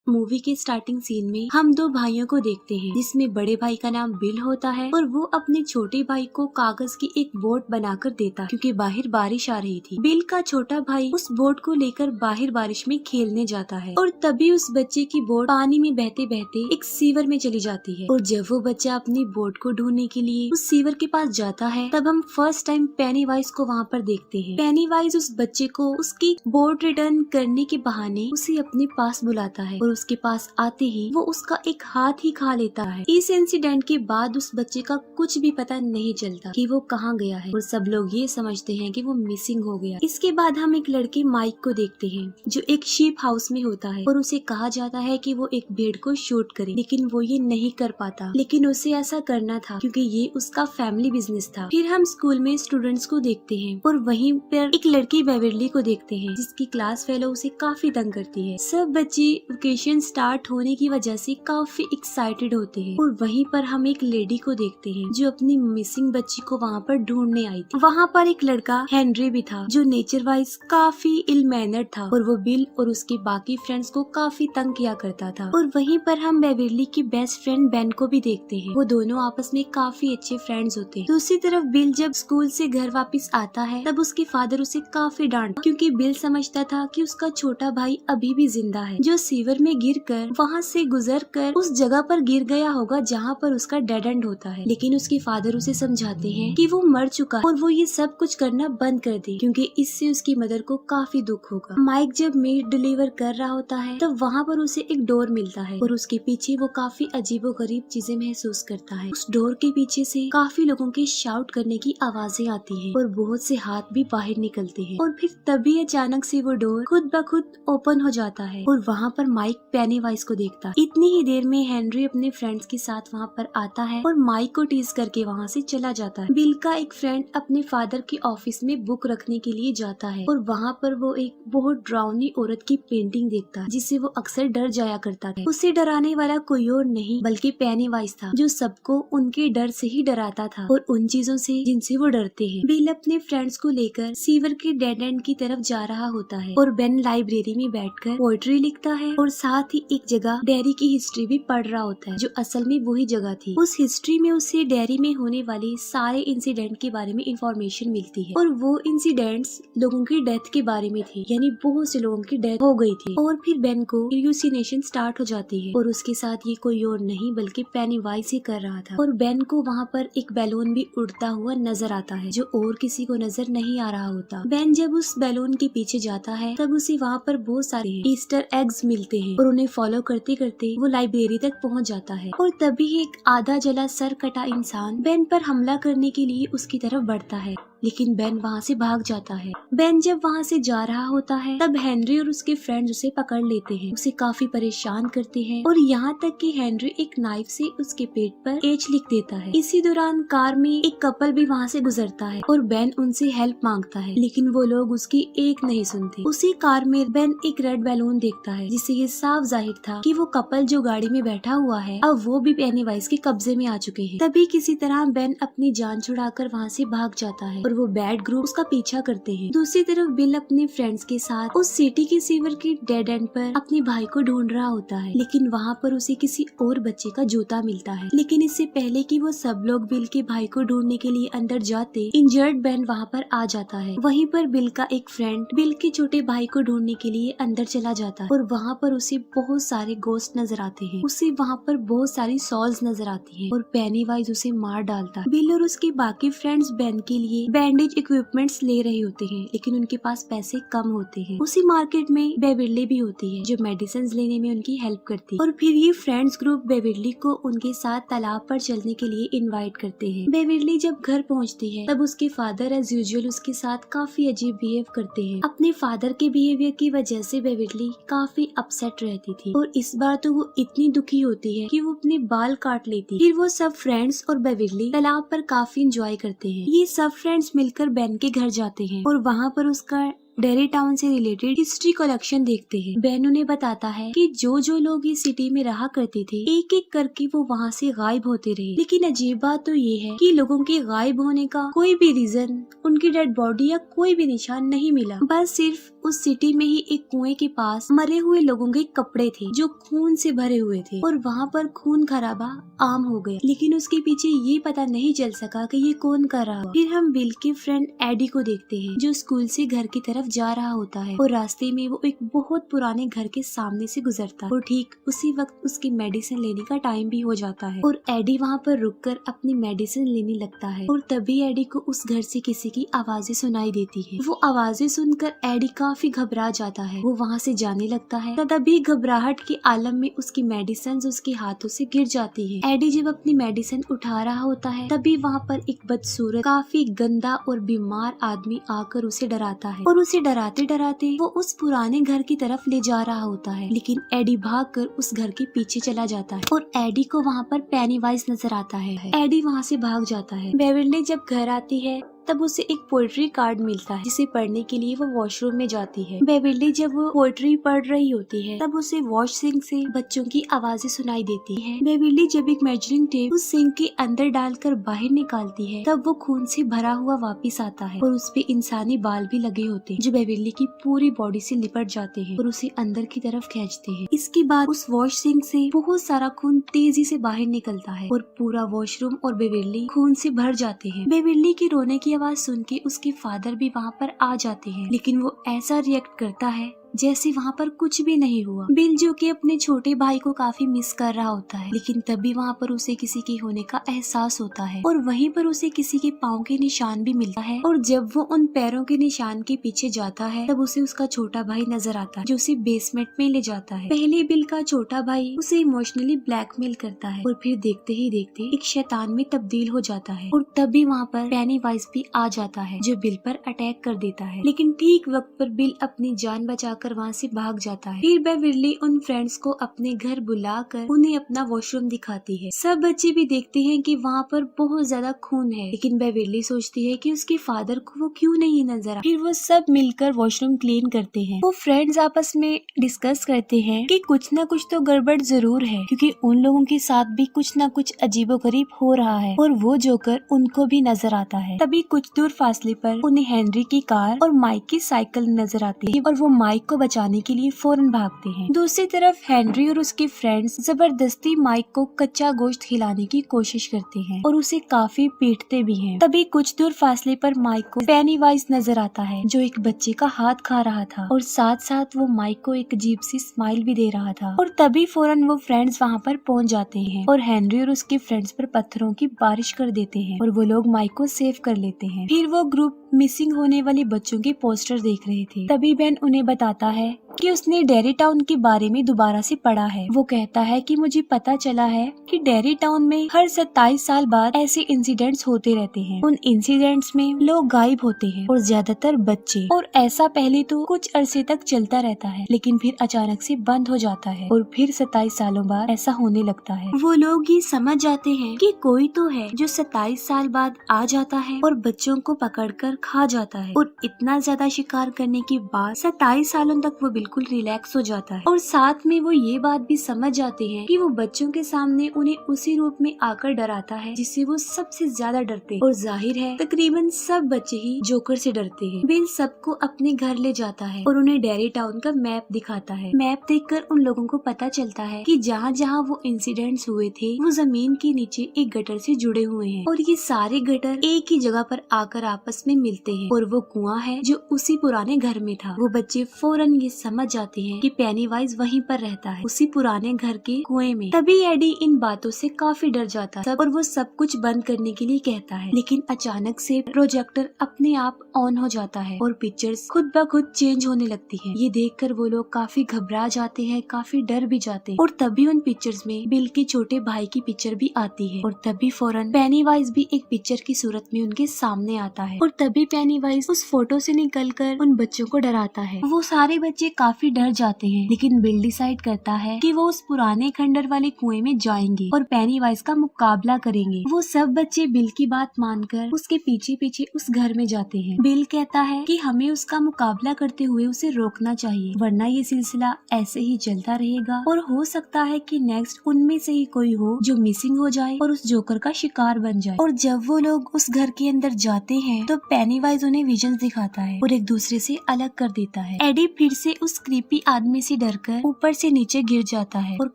Movie के starting scene में हम दो भाइयों को देखते हैं, जिसमें बड़े भाई का नाम बिल होता है और वो अपने छोटे भाई को कागज की एक बोट बनाकर देता, क्योंकि बाहर बारिश आ रही थी। बिल का छोटा भाई उस बोट को लेकर बाहर बारिश में खेलने जाता है और तभी उस बच्चे की बोट पानी में बहते बहते एक सीवर में चली जाती है। और जब वो बच्चा अपनी बोट को ढूंढने के लिए उस सीवर के पास जाता है, तब हम फर्स्ट टाइम पेनीवाइज को वहाँ पर देखते हैं। पेनीवाइज उस बच्चे को उसकी बोट रिटर्न करने के बहाने उसे अपने पास बुलाता है और उसके पास आते ही वो उसका एक हाथ ही खा लेता है। इस इंसिडेंट के बाद उस बच्चे का कुछ भी पता नहीं चलता कि वो कहाँ गया है और सब लोग ये समझते हैं कि वो मिसिंग हो गया। इसके बाद हम एक लड़के माइक को देखते हैं, जो एक शीप हाउस में होता है और उसे कहा जाता है कि वो एक भेड़ को शूट करे, लेकिन वो ये नहीं कर पाता। लेकिन उसे ऐसा करना था क्योंकि ये उसका फैमिली बिजनेस था। फिर हम स्कूल में स्टूडेंट्स को देखते हैं और वहीं पर एक लड़की बेवरली को देखते हैं, जिसकी क्लास फेलो उसे काफी तंग करती है। सब बच्चे वेकेशन स्टार्ट होने की वजह से काफी एक्साइटेड होते हैं और वहीं पर हम एक लेडी को देखते हैं, जो अपनी मिसिंग बच्ची को वहाँ पर ढूंढने आई थी। वहाँ पर एक लड़का हेनरी भी था, जो नेचर वाइज काफी इल मैनर्ड था और वो बिल और उसके बाकी फ्रेंड्स को काफी तंग किया करता था। और वहीं पर हम बेवरली की बेस्ट फ्रेंड बेन को भी देखते हैं। वो दोनों आपस में काफी अच्छे फ्रेंड्स होते हैं। दूसरी तरफ बिल जब स्कूल से घर वापस आता है, तब उसके फादर उसे काफी डांटता, क्योंकि बिल समझता था कि उसका छोटा भाई अभी भी जिंदा है, जो सीवर में गिरकर वहाँ से गुजरकर उस जगह पर गिर गया होगा जहाँ पर उसका डेड एंड होता है। लेकिन उसके फादर उसे समझाते हैं कि वो मर चुका है और वो ये सब कुछ करना बंद कर दे, क्योंकि इससे उसकी मदर को काफी दुख होगा। माइक जब मीट डिलीवर कर रहा होता है, तब वहाँ पर उसे एक डोर मिलता है और उसके पीछे वो काफी अजीबोगरीब चीजें महसूस करता है। उस डोर के पीछे से काफी लोगों के शाउट करने की आवाजें आती है और बहुत से हाथ भी बाहर निकलते हैं। और फिर तभी अचानक से वो डोर खुद ब खुद ओपन हो जाता है और वहाँ पर माइक पेनीवाइज को देखता है। इतनी ही देर में हेनरी अपने फ्रेंड्स के साथ वहाँ पर आता है और माइक को टीज करके वहाँ से चला जाता है। बिल का एक फ्रेंड अपने फादर के ऑफिस में बुक रखने के लिए जाता है और वहाँ पर वो एक बहुत डरावनी औरत की पेंटिंग देखता है, जिससे वो अक्सर डर जाया करता है। उसे डराने वाला कोई और नहीं बल्कि पेनीवाइज था, जो सबको उनके डर से ही डराता था और उन चीजों से जिनसे वो डरते हैं। बिल अपने फ्रेंड्स को लेकर सीवर के डेड एंड की तरफ जा रहा होता है और बेन लाइब्रेरी में बैठकर पोएट्री लिखता है और साथ ही एक जगह डेयरी की हिस्ट्री भी पढ़ रहा होता है, जो असल में वही जगह थी। उस हिस्ट्री में उसे डेयरी में होने वाले सारे इंसिडेंट के बारे में इंफॉर्मेशन मिलती है और वो इंसिडेंट्स लोगों की डेथ के बारे में थे, यानी बहुत से लोगों की डेथ हो गई थी। और फिर बेन को ह्यूसिनेशन स्टार्ट हो जाती है और उसके साथ ये कोई और नहीं बल्कि पेनीवाइज ही कर रहा था। और बेन को वहाँ पर एक बैलून भी उड़ता हुआ नजर आता है, जो और किसी को नजर नहीं आ रहा होता। बेन जब उस बैलून के पीछे जाता है, तब उसे वहाँ पर बहुत सारे ईस्टर एग्स मिलते हैं और उन्हें फॉलो करते करते वो लाइब्रेरी तक पहुँच जाता है। और तभी एक आधा जला सर कटा इंसान बेन पर हमला करने के लिए उसकी तरफ बढ़ता है, लेकिन बेन वहाँ से भाग जाता है। बेन जब वहाँ से जा रहा होता है, तब हेनरी और उसके फ्रेंड्स उसे पकड़ लेते हैं, उसे काफी परेशान करते हैं और यहाँ तक कि हेनरी एक नाइफ से उसके पेट पर एच लिख देता है। इसी दौरान कार में एक कपल भी वहाँ से गुजरता है और बेन उनसे हेल्प मांगता है, लेकिन वो लोग उसकी एक नहीं सुनते। उसी कार में बेन एक रेड बैलून देखता है, जिससे ये साफ जाहिर था कि वो कपल जो गाड़ी में बैठा हुआ है, अब वो भी पेनीवाइज के कब्जे में आ चुके हैं। तभी किसी तरह बेन अपनी जान छुड़ाकर वहाँ से भाग जाता है और वो बैड ग्रुप उसका पीछा करते हैं। दूसरी तरफ बिल अपने फ्रेंड्स के साथ उस सिटी के सीवर के डेड एंड पर अपने भाई को ढूंढ रहा होता है, लेकिन वहाँ पर उसे किसी और बच्चे का जूता मिलता है। लेकिन इससे पहले कि वो सब लोग बिल के भाई को ढूंढने के लिए अंदर जाते, इंजर्ड बेन वहाँ पर आ जाता है। वहीं पर बिल का एक फ्रेंड बिल के छोटे भाई को ढूंढने के लिए अंदर चला जाता है और वहाँ पर उसे बहुत सारे गोस्ट नजर आते हैं। उसे वहाँ पर बहुत सारी सॉल्स नजर आती है और पेनीवाइज उसे मार डालता है। बिल और उसके बाकी फ्रेंड्स बेन के लिए बैंडेज इक्विपमेंट्स ले रहे होते हैं, लेकिन उनके पास पैसे कम होते हैं। उसी मार्केट में बेवरली भी होती है, जो मेडिसिन लेने में उनकी हेल्प करती है। और फिर ये फ्रेंड्स ग्रुप बेवरली को उनके साथ तालाब पर चलने के लिए इनवाइट करते हैं। बेवरली जब घर पहुंचती है, तब उसके फादर एज यूजुअल उसके साथ काफी अजीब बिहेव करते हैं। अपने फादर के बिहेवियर की वजह से बेवरली काफी अपसेट रहती थी और इस बार तो वो इतनी दुखी होती है कि वो अपने बाल काट लेती। फिर वो सब फ्रेंड्स और बेवरली तालाब पर काफी इंजॉय करते हैं। ये सब फ्रेंड्स मिलकर बेन के घर जाते हैं और वहाँ पर उसका डेरी टाउन से रिलेटेड हिस्ट्री कलेक्शन देखते हैं। बेन उन्हें बताता है कि जो लोग इस सिटी में रहा करते थे एक एक करके वो वहाँ से गायब होते रहे। लेकिन अजीब बात तो ये है कि लोगों के गायब होने का कोई भी रीजन, उनकी डेड बॉडी या कोई भी निशान नहीं मिला। बस सिर्फ उस सिटी में ही एक कुएं के पास मरे हुए लोगों के कपड़े थे जो खून से भरे हुए थे और वहाँ पर खून खराबा आम हो गया। लेकिन उसके पीछे ये पता नहीं चल सका कि ये कौन कर रहा। फिर हम बिल के फ्रेंड एडी को देखते हैं जो स्कूल से घर की तरफ जा रहा होता है और रास्ते में वो एक बहुत पुराने घर के सामने से गुजरता है और ठीक उसी वक्त उसकी मेडिसिन लेने का टाइम भी हो जाता है और एडी वहाँ पर रुककर अपनी मेडिसिन लेने लगता है। और तभी एडी को उस घर से किसी की आवाजें सुनाई देती है। वो आवाजें सुनकर एडी काफी घबरा जाता है। वो वहाँ से जाने लगता है। तभी घबराहट के आलम में उसकी मेडिसिन उसके हाथों से गिर जाती है। एडी जब अपनी मेडिसिन उठा रहा होता है तभी वहाँ पर एक बदसूरत काफी गंदा और बीमार आदमी आकर उसे डराता है और उसे डराते डराते वो उस पुराने घर की तरफ ले जा रहा होता है। लेकिन एडी भागकर उस घर के पीछे चला जाता है और एडी को वहाँ पर पेनीवाइज नजर आता है। एडी वहाँ से भाग जाता है। बेवर्ली जब घर आती है तब उसे एक पोएट्री कार्ड मिलता है जिसे पढ़ने के लिए वो वॉशरूम में जाती है। बेवर्ली जब वो पोएट्री पढ़ रही होती है तब उसे वॉश सिंक से बच्चों की आवाजें सुनाई देती है। बेवर्ली जब एक मेजरिंग टेप उस सिंक के अंदर डालकर बाहर निकालती है तब वो खून से भरा हुआ वापस आता है और उस पे इंसानी बाल भी लगे होते हैं जो बेवर्ली की पूरी बॉडी से लिपट जाते हैं और उसे अंदर की तरफ खींचते हैं। इसके बाद उस वॉश सिंक से बहुत सारा खून तेजी से बाहर निकलता है और पूरा वॉशरूम और बेवर्ली खून से भर जाते हैं। बेवर्ली के रोने की आवाज सुन के उसके फादर भी वहाँ पर आ जाते हैं लेकिन वो ऐसा रिएक्ट करता है जैसे वहाँ पर कुछ भी नहीं हुआ। बिल जो कि अपने छोटे भाई को काफी मिस कर रहा होता है लेकिन तभी वहाँ पर उसे किसी के होने का एहसास होता है और वहीं पर उसे किसी के पाँव के निशान भी मिलता है और जब वो उन पैरों के निशान के पीछे जाता है तब उसे उसका छोटा भाई नजर आता है जो उसे बेसमेंट में ले जाता है। पहले बिल का छोटा भाई उसे इमोशनली ब्लैकमेल करता है और फिर देखते ही देखते एक शैतान में तब्दील हो जाता है और तभी वहाँ पर पेनीवाइज भी आ जाता है जो बिल पर अटैक कर देता है। लेकिन ठीक वक्त पर बिल अपनी जान बचा वहाँ से भाग जाता है। फिर बेवर्ली उन फ्रेंड्स को अपने घर बुलाकर उन्हें अपना वॉशरूम दिखाती है। सब बच्चे भी देखते हैं कि वहाँ पर बहुत ज्यादा खून है लेकिन बेवर्ली सोचती है कि उसके फादर को वो क्यों नहीं नजर आ। फिर वो सब मिलकर वॉशरूम क्लीन करते हैं। वो फ्रेंड्स आपस में डिस्कस करते हैं कि कुछ न कुछ तो गड़बड़ जरूर है क्योंकि उन लोगों के साथ भी कुछ न कुछ अजीबोगरीब हो रहा है और वो जोकर उनको भी नजर आता है। तभी कुछ दूर फासले पर उन्हें हेनरी की कार और माइक की साइकिल नजर आती है और वो माइक को बचाने के लिए फौरन भागते हैं। दूसरी तरफ हेनरी और उसके फ्रेंड्स जबरदस्ती माइक को कच्चा गोश्त खिलाने की कोशिश करते हैं और उसे काफी पीटते भी हैं। तभी कुछ दूर फासले पर माइक को पेनीवाइज नजर आता है जो एक बच्चे का हाथ खा रहा था और साथ साथ वो माइक को एक अजीब सी स्माइल भी दे रहा था और तभी फौरन वो फ्रेंड्स वहाँ पर पहुँच जाते हैं और हेनरी और उसके फ्रेंड्स पर पत्थरों की बारिश कर देते हैं और वो लोग माइक को सेव कर लेते हैं। फिर वो ग्रुप मिसिंग होने वाले बच्चों के पोस्टर देख रहे थे। तभी बेन उन्हें बताता है कि उसने डेरी टाउन के बारे में दोबारा से पढ़ा है। वो कहता है कि मुझे पता चला है कि डेरी टाउन में हर 27 साल बाद ऐसे इंसिडेंट्स होते रहते हैं। उन इंसिडेंट्स में लोग गायब होते हैं और ज्यादातर बच्चे, और ऐसा पहले तो कुछ अरसे तक चलता रहता है लेकिन फिर अचानक से बंद हो जाता है और फिर 27 सालों बाद ऐसा होने लगता है। वो लोग ये समझ जाते हैं कि कोई तो है जो 27 साल बाद आ जाता है और बच्चों को पकड़कर खा जाता है और इतना ज्यादा शिकार करने के बाद 27 सालों तक वो बिल्कुल रिलैक्स हो जाता है और साथ में वो ये बात भी समझ जाते हैं कि वो बच्चों के सामने उन्हें उसी रूप में आकर डराता है जिससे वो सबसे ज्यादा डरते हैं और जाहिर है तकरीबन सब बच्चे ही जोकर से डरते हैं। बिल सबको अपने घर ले जाता है और उन्हें डेरी टाउन का मैप दिखाता है। मैप देखकर उन लोगों को पता चलता है कि जहाँ जहाँ वो इंसिडेंट्स हुए थे वो जमीन के नीचे एक गटर से जुड़े हुए हैं और ये सारे गटर एक ही जगह पर आकर आपस में मिलते हैं और वो कुआं है जो उसी पुराने घर में था। वो बच्चे फौरन ये समझ जाते हैं कि पेनीवाइज वहीं पर रहता है उसी पुराने घर के कुएं में। तभी एडी इन बातों से काफी डर जाता है और वो सब कुछ बंद करने के लिए कहता है लेकिन अचानक से प्रोजेक्टर अपने आप ऑन हो जाता है और पिक्चर्स खुद ब खुद चेंज होने लगती है। ये देखकर वो लोग काफी घबरा जाते हैं, काफी डर भी जाते हैं और तभी उन पिक्चर्स में बिल के छोटे भाई की पिक्चर भी आती है और तभी फौरन पेनीवाइज भी एक पिक्चर की सूरत में उनके सामने आता है और तभी पेनीवाइज उस फोटो से निकलकर उन बच्चों को डराता है। वो सारे बच्चे काफी डर जाते हैं, लेकिन बिल डिसाइड करता है कि वो उस पुराने खंडर वाले कुएं में जाएंगे और पेनीवाइज का मुकाबला करेंगे। वो सब बच्चे बिल की बात मानकर उसके पीछे पीछे उस घर में जाते हैं। बिल कहता है कि हमें उसका मुकाबला करते हुए उसे रोकना चाहिए, वरना ये सिलसिला ऐसे ही चलता रहेगा और हो सकता है कि नेक्स्ट उनमें से ही कोई हो जो मिसिंग हो जाए और उस जोकर का शिकार बन जाए। और जब वो लोग उस घर के अंदर जाते हैं तो पेनीवाइज उन्हें विजन दिखाता है और एक दूसरे से अलग कर देता है। एडी फिर से उस क्रीपी आदमी से डरकर ऊपर से नीचे गिर जाता है और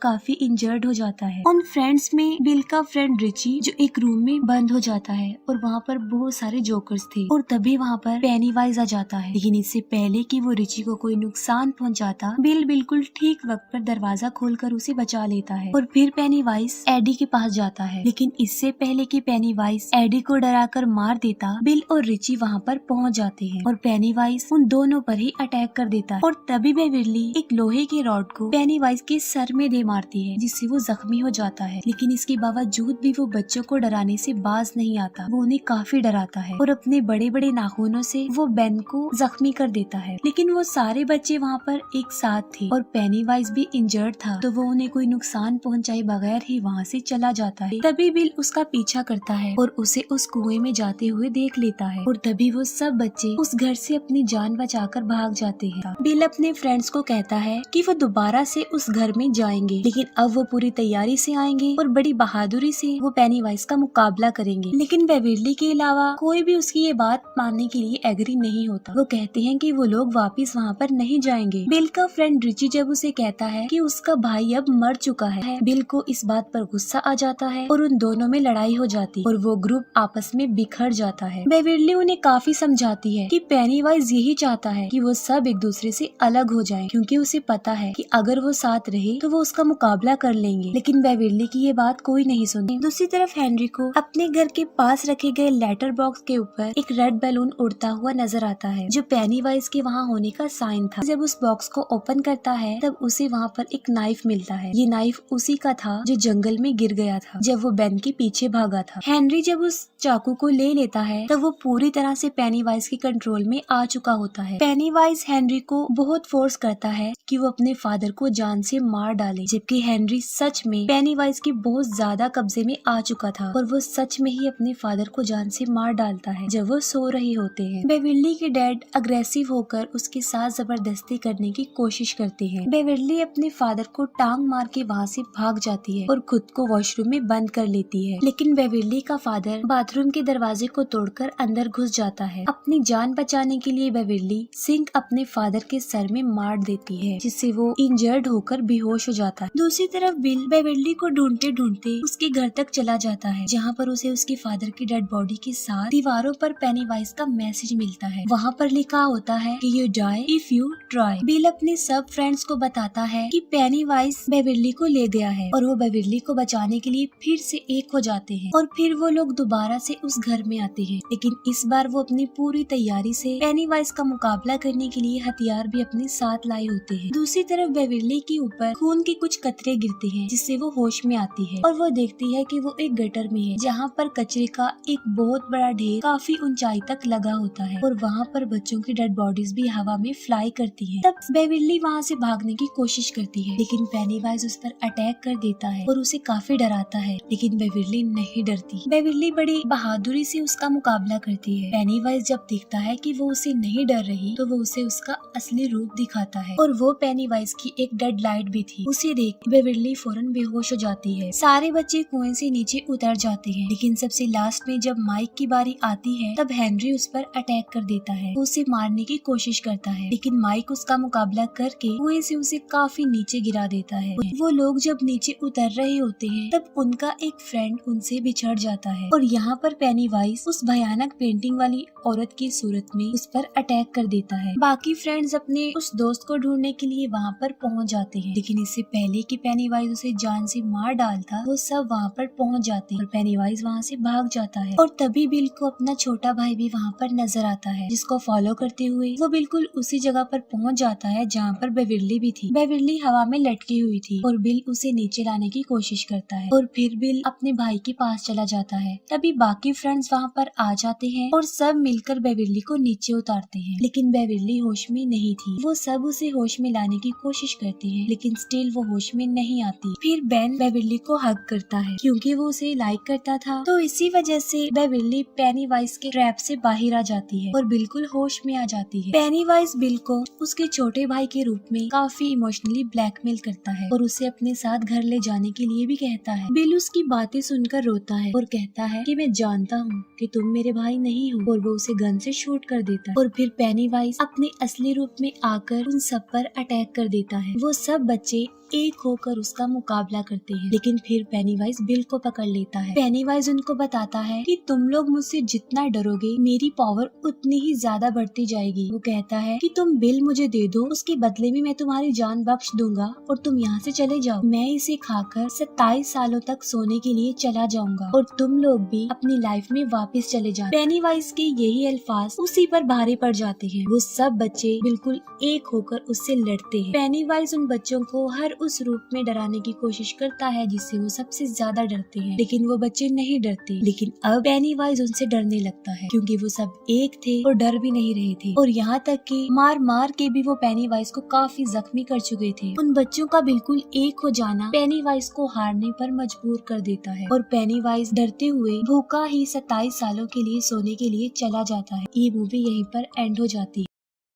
काफी इंजर्ड हो जाता है। उन फ्रेंड्स में बिल का फ्रेंड रिची जो एक रूम में बंद हो जाता है और वहाँ पर बहुत सारे जोकर्स थे और तभी वहाँ पर पेनीवाइज आ जाता है। लेकिन इससे पहले कि वो रिची को कोई नुकसान पहुँचाता, बिल बिल्कुल ठीक वक्त पर दरवाजा खोलकर उसे बचा लेता है और फिर पेनीवाइज एडी के पास जाता है। लेकिन इससे पहले कि पेनीवाइज एडी को डराकर मार देता, बिल और रिची वहाँ पर पहुँच जाते हैं और पेनीवाइज उन दोनों पर ही अटैक कर देता है। और तभी बेविरली एक लोहे के रॉड को पेनीवाइज के सर में दे मारती है, जिससे वो जख्मी हो जाता है। लेकिन इसके बावजूद भी वो बच्चों को डराने से बाज नहीं आता, वो उन्हें काफी डराता है और अपने बड़े बड़े नाखूनों से वो बेन को जख्मी कर देता है। लेकिन वो सारे बच्चे वहाँ पर एक साथ थे और पेनीवाइज भी इंजर्ड था, तो वो उन्हें कोई नुकसान पहुँचाए बगैर ही वहाँ से चला जाता है। तभी बिल उसका पीछा करता है और उसे उस कुएं में जाते हुए देख लेता है और तभी वो सब बच्चे उस घर से अपनी जान बचाकर भाग जाते हैं। बिल अपने फ्रेंड्स को कहता है कि वो दोबारा से उस घर में जाएंगे, लेकिन अब वो पूरी तैयारी से आएंगे और बड़ी बहादुरी से वो पेनीवाइज का मुकाबला करेंगे। लेकिन बेविरली के अलावा कोई भी उसकी ये बात मानने के लिए एग्री नहीं होता। वो कहते हैं कि वो लोग वापस वहाँ पर नहीं जाएंगे। बिल का फ्रेंड रिची जब उसे कहता है कि उसका भाई अब मर चुका है, बिल को इस बात पर गुस्सा आ जाता है और उन दोनों में लड़ाई हो जाती और वो ग्रुप आपस में बिखर जाता है। बेविरली उन्हें काफी समझाती है कि पेनीवाइज यही चाहता है कि वो सब एक दूसरे से अलग हो जाएं, क्योंकि उसे पता है कि अगर वो साथ रहे तो वो उसका मुकाबला कर लेंगे। लेकिन बेविरली की ये बात कोई नहीं सुनती। दूसरी तरफ हेनरी को अपने घर के पास रखे गए लेटर बॉक्स के ऊपर एक रेड बैलून उड़ता हुआ नजर आता है, जो पेनीवाइज के वहाँ होने का साइन था। जब उस बॉक्स को ओपन करता है तब उसे वहाँ पर एक नाइफ मिलता है। ये नाइफ उसी का था जो जंगल में गिर गया था जब वो बेन के पीछे भागा था। हेनरी जब उस चाकू को ले लेता है तब वो पूरी तरह से पेनीवाइज के कंट्रोल में आ चुका होता है। पेनीवाइज हेनरी को बहुत फोर्स करता है कि वो अपने फादर को जान से मार डाले, जबकि हेनरी सच में पेनीवाइज के बहुत ज्यादा कब्जे में आ चुका था और वो सच में ही अपने फादर को जान से मार डालता है जब वो सो रहे होते हैं। बेविरली के डैड अग्रेसिव होकर उसके साथ जबरदस्ती करने की कोशिश करते हैं। बेविरली अपने फादर को टांग मार के वहाँ से भाग जाती है और खुद को वॉशरूम में बंद कर लेती है। लेकिन बेविरली का फादर बाथरूम के दरवाजे को तोड़कर अंदर घुस जाता है। अपनी जान बचाने के लिए बेविरली सिंक अपने फादर के सर में मार देती है, जिससे वो इंजर्ड होकर बेहोश हो जाता है। दूसरी तरफ बिल बेविरली को ढूंढते ढूंढते उसके घर तक चला जाता है, जहाँ पर उसे उसके फादर की डेड बॉडी के साथ दीवारों पर पेनीवाइज का मैसेज मिलता है। वहाँ पर लिखा होता है कि you die if you try. Bill अपने सब फ्रेंड्स को बताता है कि पेनीवाइज बेविरली को ले गया है और वो बेविरली को बचाने के लिए फिर से एक हो जाते हैं और फिर वो लोग दोबारा से उस घर में आते हैं। लेकिन इस बार वो अपनी पूरी तैयारी से पेनीवाइज का मुकाबला करने के लिए हथियार भी अपने साथ लाए होते हैं। दूसरी तरफ बेविरली के ऊपर खून के कुछ कतरे गिरते हैं, जिससे वो होश में आती है और वो देखती है कि वो एक गटर में है, जहाँ पर कचरे का एक बहुत बड़ा ढेर काफी ऊंचाई तक लगा होता है और वहाँ पर बच्चों की डेड बॉडीज भी हवा में फ्लाई करती है। तब बेविरली वहाँ से भागने की कोशिश करती है, लेकिन पेनीवाइज उस पर अटैक कर देता है और उसे काफी डराता है। लेकिन बेविरली नहीं डरती। बेविरली बड़ी बहादुरी से उसका मुकाबला करती है। पेनीवाइज जब देखता है कि वो उसे नहीं डर रही तो वो उसे उसका असली रूप दिखाता है और वो पेनीवाइज की एक डेड लाइट भी थी। उसे देख बेविरली फौरन बेहोश हो जाती है। सारे बच्चे कुएं से नीचे उतर जाते हैं, लेकिन सबसे लास्ट में जब माइक की बारी आती है तब हेनरी उस पर अटैक कर देता है। वो उसे मारने की कोशिश करता है, लेकिन माइक उसका मुकाबला करके कुएं से उसे काफी नीचे गिरा देता है। वो लोग जब नीचे उतर रहे होते हैं तब उनका एक फ्रेंड उनसे बिछड़ जाता है और यहाँ पर पेनीवाइज उस भयानक पेंटिंग वाली औरत की सूरत में उस पर अटैक कर देता है। बाकी फ्रेंड्स अपने उस दोस्त को ढूंढने के लिए वहाँ पर पहुँच जाते हैं, लेकिन इससे पहले कि पेनीवाइज उसे जान से मार डालता वो सब वहाँ पर पहुँच जाते हैं और पेनीवाइज वहाँ से भाग जाता है। और तभी बिल को अपना छोटा भाई भी वहाँ पर नजर आता है, जिसको फॉलो करते हुए वो बिल्कुल उसी जगह पर पहुँच जाता है जहाँ पर बेविरली भी थी। बेविरली हवा में लटकी हुई थी और बिल उसे नीचे लाने की कोशिश करता है और फिर बिल अपने भाई के पास चला जाता है। तभी बाकी फ्रेंड्स वहाँ पर आ जाते हैं और सब मिलकर बेविरली को नीचे उतारते हैं, लेकिन बेविरली होश में नहीं थी। वो सब उसे होश में लाने की कोशिश करते हैं, लेकिन स्टिल वो होश में नहीं आती। फिर बेन बेविली को हग करता है क्योंकि वो उसे लाइक करता था, तो इसी वजह से बेविली पेनीवाइज के ट्रैप से बाहर आ जाती है और बिल्कुल होश में आ जाती है। पेनीवाइज बिल को उसके छोटे भाई के रूप में काफी इमोशनली ब्लैकमेल करता है और उसे अपने साथ घर ले जाने के लिए भी कहता है। बिल उसकी बातें सुनकर रोता है और कहता है कि मैं जानता हूँ कि तुम मेरे भाई नहीं हो, और वो उसे गन से शूट कर देता है। और फिर पेनीवाइज अपने असली रूप में आकर उन सब पर अटैक कर देता है। वो सब बच्चे एक होकर उसका मुकाबला करते हैं, लेकिन फिर पेनीवाइज बिल को पकड़ लेता है। पेनीवाइज उनको बताता है कि तुम लोग मुझसे जितना डरोगे मेरी पावर उतनी ही ज्यादा बढ़ती जाएगी। वो कहता है कि तुम बिल मुझे दे दो, उसके बदले में मैं तुम्हारी जान बख्श दूंगा और तुम यहाँ से चले जाओ। मैं इसे खाकर 27 सालों तक सोने के लिए चला जाऊंगा और तुम लोग भी अपनी लाइफ में वापस चले जाओ। पेनीवाइज के यही अल्फाज उसी पर भारी पड़ जाते हैं। वो सब बच्चे बिल्कुल एक होकर उससे लड़ते हैं। पेनीवाइज उन बच्चों को हर उस रूप में डराने की कोशिश करता है जिससे वो सबसे ज्यादा डरते हैं, लेकिन वो बच्चे नहीं डरते। लेकिन अब पेनीवाइज उनसे डरने लगता है क्योंकि वो सब एक थे और डर भी नहीं रहे थे, और यहाँ तक कि मार मार के भी वो पेनीवाइज को काफी जख्मी कर चुके थे। उन बच्चों का बिल्कुल एक हो जाना पेनीवाइज को हारने पर मजबूर कर देता है और पेनीवाइज डरते हुए भूखा ही 27 सालों के लिए सोने के लिए चला जाता है। ये मूवी यहीं पर एंड हो जाती है।